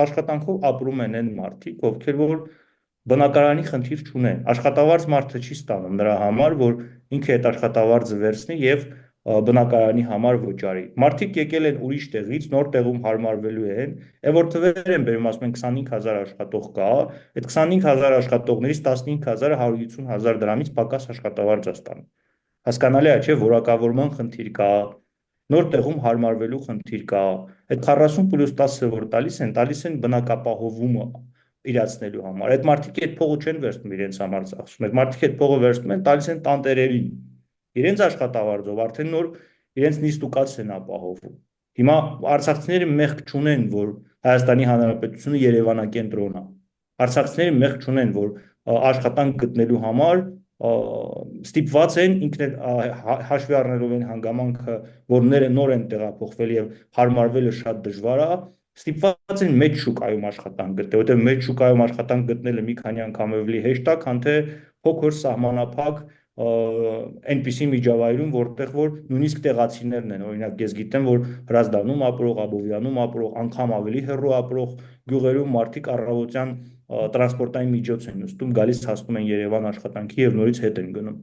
աշխատանքով ապրում են այն մարդիկ, ովքեր որ բնակարանի խնդիր չունեն։ Աշխատավարձ մարդը չի ստանում նրա համար, որ ինքը այդ աշխատավարձը վերցնի եւ բնակարանի համար վճարի։ Մարդիկ եկել են ուրիշ տեղից, նոր տեղում հարմարվելու են, եւ որ թվեր են բերում, ասում են 25,000 աշխատող կա, այդ 25,000 աշխատողներից 15,000-ը 150,000 դրամից պակաս աշխատավարձ է ստանում։ Հասկանալի է, չէ, որակավորման խնդիր կա, նոր տեղում հարմարվելու խնդիր կա։ Այդ 40 պլյուս 10-ը որ տալիս են բնակապահովումը իրացնելու համար։ Այդ մարդիկ այդ փողը չեն վերցնում իրենց համար ծախսում։ Այդ մարդիկ այդ փողը վերցնում են, տալիս են տանտերերին։ Իրենց աշխատավարձով արդեն նոր իրենց նիստուկացն են ապահովում։ Հիմա արցախցիները մեղք չունեն, որ Հայաստանի Հանրապետությունը Երևանակենտրոն է։ Արցախցիները մեղք չունեն, որ աշխատանք գտնելու համար ստիպված են ինքն հաշվի առնելով այն հանգամանքը, որ նոր են տեղափոխվել եւ հարմարվելը շատ դժվար է, ստիպված են մեծ շուկայում աշխատանք գտնել, որտեղ մեծ շուկայում աշխատանք գտնելը մի քանի անգամ ավելի հեշտ է, քան թե փոքր սահմանափակ այնպիսի միջավայրում, որտեղ որ նույնիսկ տեղացիներն են, օրինակ ես գիտեմ, որ Հրազդանում ապրող, Աբովյանում ապրող, անգամ ավելի հեռու ապրող գյուղերում մարդիկ առավոտյան տրանսպորտային միջոց են նստում, գալիս հասնում են Երևան աշխատանքի եւ նորից հետ են գնում։